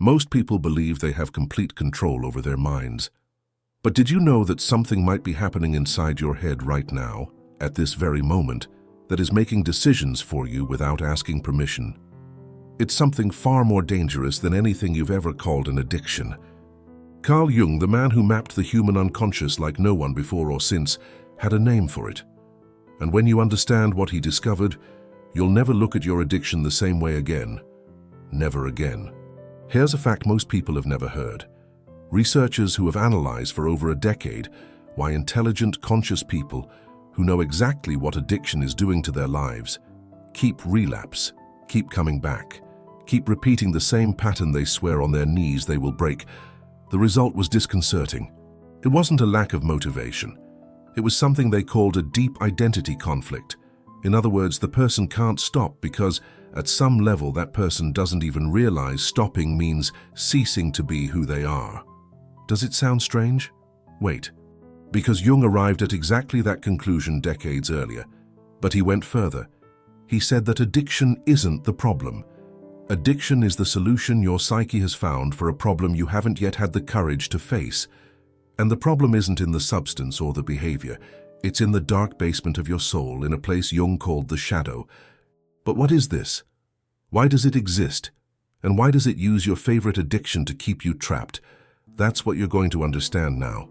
Most people believe they have complete control over their minds. But did you know that something might be happening inside your head right now, at this very moment, that is making decisions for you without asking permission? It's something far more dangerous than anything you've ever called an addiction. Carl Jung, the man who mapped the human unconscious like no one before or since, had a name for it. And when you understand what he discovered, you'll never look at your addiction the same way again. Never again. Here's a fact most people have never heard. Researchers who have analyzed for over a decade why intelligent, conscious people who know exactly what addiction is doing to their lives keep relapse, keep coming back, keep repeating the same pattern they swear on their knees they will break. The result was disconcerting. It wasn't a lack of motivation. It was something they called a deep identity conflict. In other words, the person can't stop because at some level that person doesn't even realize stopping means ceasing to be who they are. Does it sound strange? Wait. Because Jung arrived at exactly that conclusion decades earlier. But he went further. He said that addiction isn't the problem. Addiction is the solution your psyche has found for a problem you haven't yet had the courage to face. And the problem isn't in the substance or the behavior. It's in the dark basement of your soul, in a place Jung called the shadow. But what is this? Why does it exist? And why does it use your favorite addiction to keep you trapped? That's what you're going to understand now.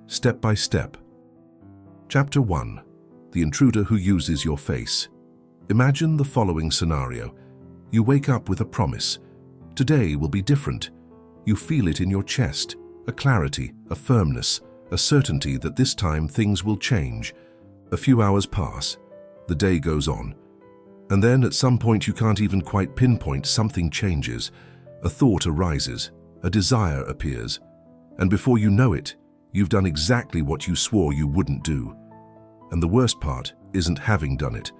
Step by step. Chapter 1. The intruder who uses your face. Imagine the following scenario. You wake up with a promise. Today will be different. You feel it in your chest, a clarity, a firmness, a certainty that this time things will change. A few hours pass. The day goes on. And then at some point you can't even quite pinpoint, something changes. A thought arises. A desire appears. And before you know it, you've done exactly what you swore you wouldn't do. And the worst part isn't having done it.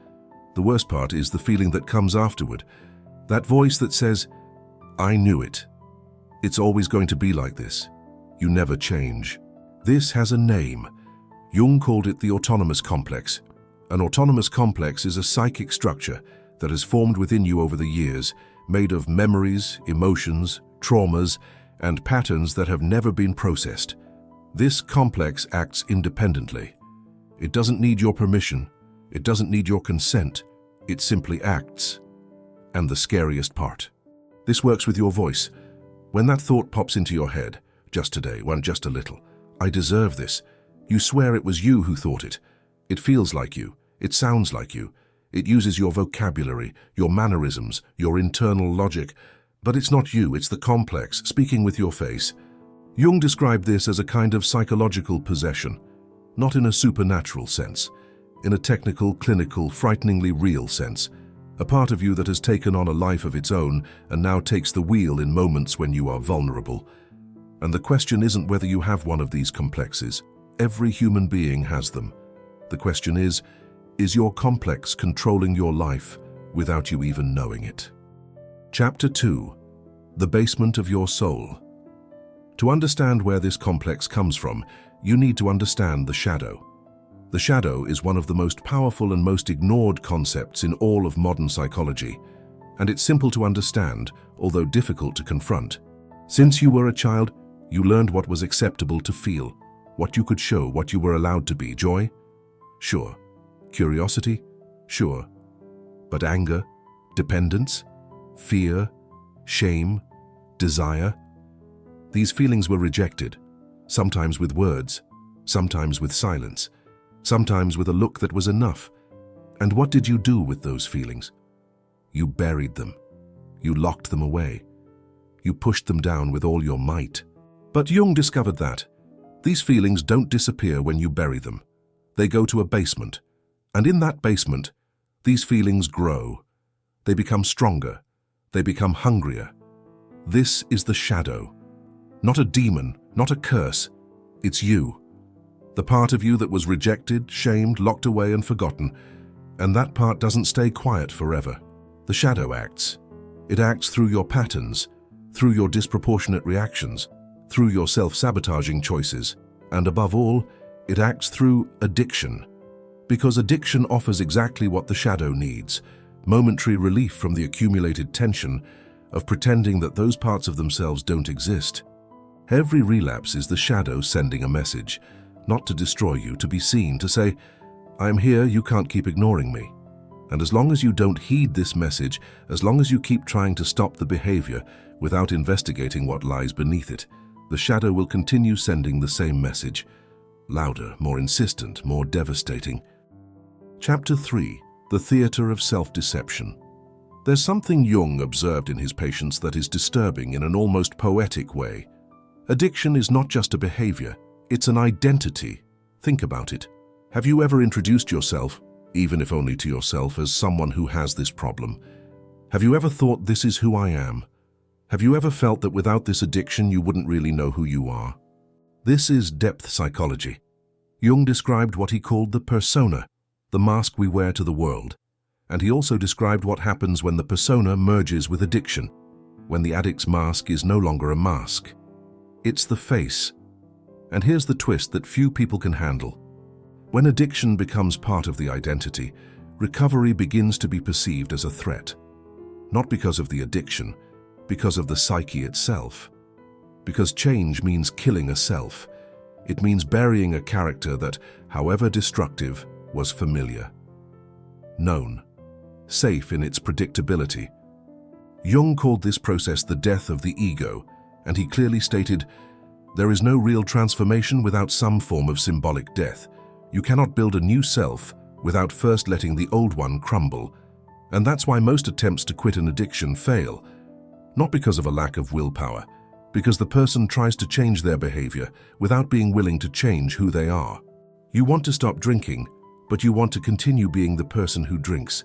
The worst part is the feeling that comes afterward. That voice that says, I knew it. It's always going to be like this. You never change. This has a name. Jung called it the autonomous complex. An autonomous complex is a psychic structure that has formed within you over the years, made of memories, emotions, traumas, and patterns that have never been processed. This complex acts independently. It doesn't need your permission. It doesn't need your consent. It simply acts. And the scariest part. This works with your voice. When that thought pops into your head, just today, just a little, I deserve this. You swear it was you who thought it. It feels like you. It sounds like you. It uses your vocabulary, your mannerisms, your internal logic. But it's not you, it's the complex, speaking with your face. Jung described this as a kind of psychological possession, not in a supernatural sense, in a technical, clinical, frighteningly real sense. A part of you that has taken on a life of its own and now takes the wheel in moments when you are vulnerable. And the question isn't whether you have one of these complexes. Every human being has them. The question is your complex controlling your life without you even knowing it? Chapter 2. The basement of your soul. To understand where this complex comes from, you need to understand the shadow. The shadow is one of the most powerful and most ignored concepts in all of modern psychology, and it's simple to understand, although difficult to confront. Since you were a child, you learned what was acceptable to feel, what you could show, what you were allowed to be. Joy? Sure. Curiosity? Sure. But anger? Dependence? Fear? Shame? Desire? These feelings were rejected, sometimes with words, sometimes with silence, sometimes with a look that was enough. And what did you do with those feelings? You buried them. You locked them away. You pushed them down with all your might. But Jung discovered that these feelings don't disappear when you bury them. They go to a basement. And in that basement, these feelings grow. They become stronger. They become hungrier. This is the shadow. Not a demon, not a curse. It's you. The part of you that was rejected, shamed, locked away and forgotten. And that part doesn't stay quiet forever. The shadow acts. It acts through your patterns, through your disproportionate reactions, through your self-sabotaging choices, and above all, it acts through addiction. Because addiction offers exactly what the shadow needs: momentary relief from the accumulated tension, of pretending that those parts of themselves don't exist. Every relapse is the shadow sending a message, not to destroy you, to be seen, to say, "I'm here, you can't keep ignoring me." And as long as you don't heed this message, as long as you keep trying to stop the behavior without investigating what lies beneath it, the shadow will continue sending the same message, louder, more insistent, more devastating. Chapter 3. The Theater of Self-Deception. There's something Jung observed in his patients that is disturbing in an almost poetic way. Addiction is not just a behavior, it's an identity. Think about it. Have you ever introduced yourself, even if only to yourself, as someone who has this problem? Have you ever thought, "This is who I am"? Have you ever felt that without this addiction you wouldn't really know who you are? This is depth psychology. Jung described what he called the persona, the mask we wear to the world. And he also described what happens when the persona merges with addiction, when the addict's mask is no longer a mask. It's the face. And here's the twist that few people can handle. When addiction becomes part of the identity, recovery begins to be perceived as a threat. Not because of the addiction, because of the psyche itself. Because change means killing a self. It means burying a character that, however destructive, was familiar, known, safe in its predictability. Jung called this process the death of the ego, and he clearly stated, "There is no real transformation without some form of symbolic death. You cannot build a new self without first letting the old one crumble." And that's why most attempts to quit an addiction fail. Not because of a lack of willpower, because the person tries to change their behavior without being willing to change who they are. You want to stop drinking, but you want to continue being the person who drinks.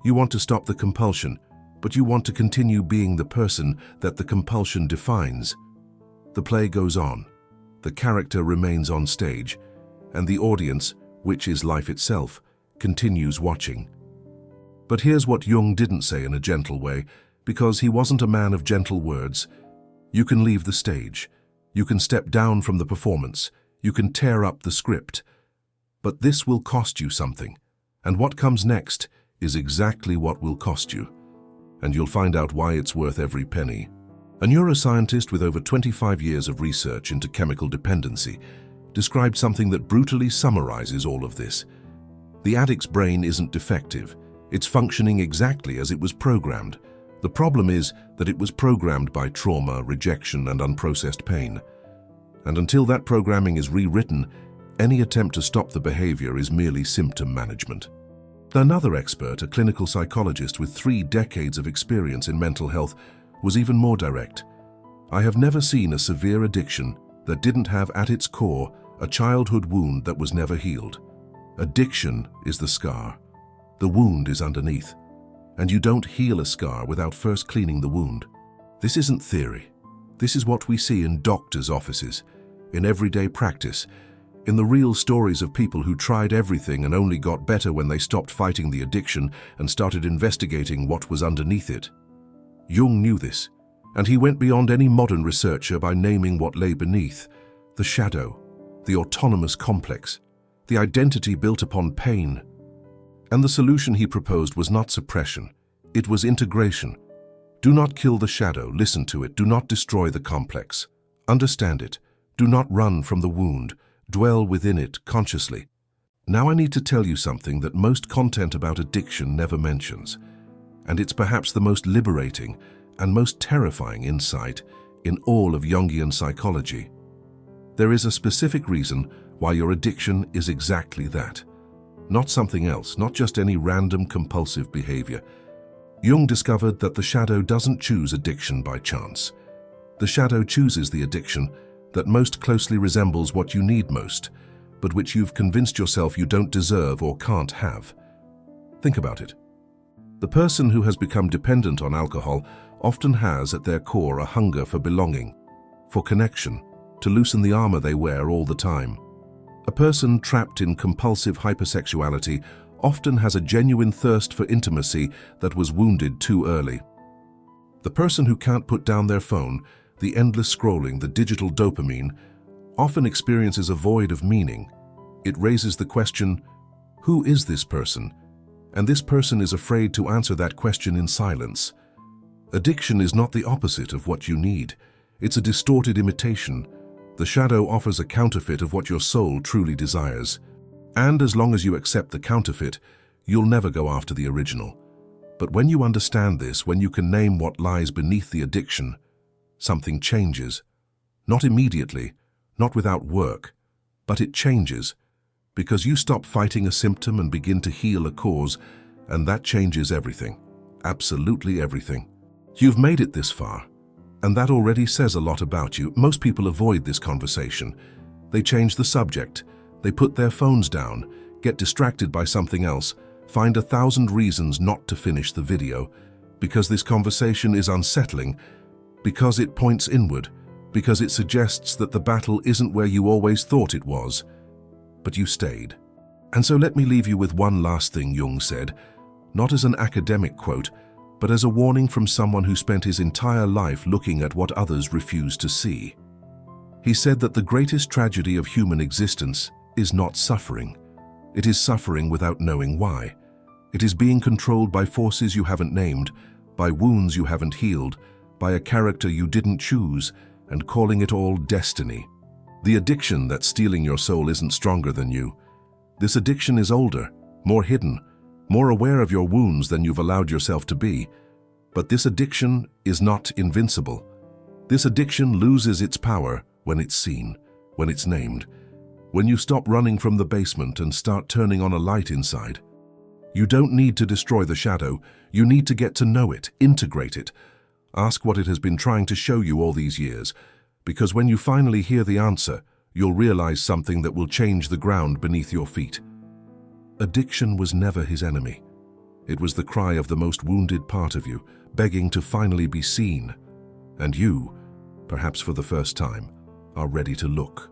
You want to stop the compulsion, but you want to continue being the person that the compulsion defines. The play goes on. The character remains on stage, and the audience, which is life itself, continues watching. But here's what Jung didn't say in a gentle way, because he wasn't a man of gentle words. You can leave the stage. You can step down from the performance. You can tear up the script. But this will cost you something. And what comes next is exactly what will cost you. And you'll find out why it's worth every penny. A neuroscientist with over 25 years of research into chemical dependency described something that brutally summarizes all of this. The addict's brain isn't defective. It's functioning exactly as it was programmed. The problem is that it was programmed by trauma, rejection, and unprocessed pain. And until that programming is rewritten, any attempt to stop the behavior is merely symptom management. Another expert, a clinical psychologist with 3 decades of experience in mental health, was even more direct. "I have never seen a severe addiction that didn't have at its core a childhood wound that was never healed. Addiction is the scar. The wound is underneath. And you don't heal a scar without first cleaning the wound." This isn't theory. This is what we see in doctors' offices, in everyday practice, in the real stories of people who tried everything and only got better when they stopped fighting the addiction and started investigating what was underneath it. Jung knew this, and he went beyond any modern researcher by naming what lay beneath: the shadow, the autonomous complex, the identity built upon pain. And the solution he proposed was not suppression, it was integration. Do not kill the shadow, listen to it, do not destroy the complex. Understand it, do not run from the wound, dwell within it consciously. Now I need to tell you something that most content about addiction never mentions, and it's perhaps the most liberating and most terrifying insight in all of Jungian psychology. There is a specific reason why your addiction is exactly that. Not something else, not just any random compulsive behavior. Jung discovered that the shadow doesn't choose addiction by chance. The shadow chooses the addiction that most closely resembles what you need most, but which you've convinced yourself you don't deserve or can't have. Think about it. The person who has become dependent on alcohol often has at their core a hunger for belonging, for connection, to loosen the armor they wear all the time. A person trapped in compulsive hypersexuality often has a genuine thirst for intimacy that was wounded too early. The person who can't put down their phone, the endless scrolling, the digital dopamine, often experiences a void of meaning. It raises the question, who is this person? And this person is afraid to answer that question in silence. Addiction is not the opposite of what you need. It's a distorted imitation. The shadow offers a counterfeit of what your soul truly desires. And as long as you accept the counterfeit, you'll never go after the original. But when you understand this, when you can name what lies beneath the addiction, something changes. Not immediately, not without work, but it changes. Because you stop fighting a symptom and begin to heal a cause, and that changes everything. Absolutely everything. You've made it this far, and that already says a lot about you. Most people avoid this conversation. They change the subject, they put their phones down, get distracted by something else, find 1,000 reasons not to finish the video, because this conversation is unsettling, because it points inward, because it suggests that the battle isn't where you always thought it was. But you stayed. And so let me leave you with one last thing Jung said, not as an academic quote, but as a warning from someone who spent his entire life looking at what others refuse to see. He said that the greatest tragedy of human existence is not suffering. It is suffering without knowing why. It is being controlled by forces you haven't named, by wounds you haven't healed, by a character you didn't choose, and calling it all destiny. The addiction that's stealing your soul isn't stronger than you. This addiction is older, more hidden, more aware of your wounds than you've allowed yourself to be. But this addiction is not invincible. This addiction loses its power when it's seen, when it's named, when you stop running from the basement and start turning on a light inside. You don't need to destroy the shadow, you need to get to know it, integrate it. Ask what it has been trying to show you all these years, because when you finally hear the answer, you'll realize something that will change the ground beneath your feet. Addiction was never his enemy. It was the cry of the most wounded part of you, begging to finally be seen. And you, perhaps for the first time, are ready to look.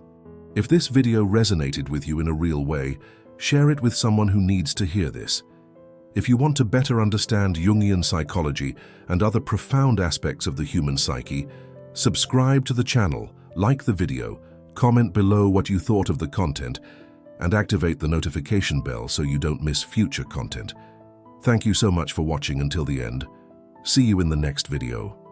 If this video resonated with you in a real way, share it with someone who needs to hear this. If you want to better understand Jungian psychology and other profound aspects of the human psyche, subscribe to the channel, like the video, comment below what you thought of the content, and activate the notification bell so you don't miss future content. Thank you so much for watching until the end. See you in the next video.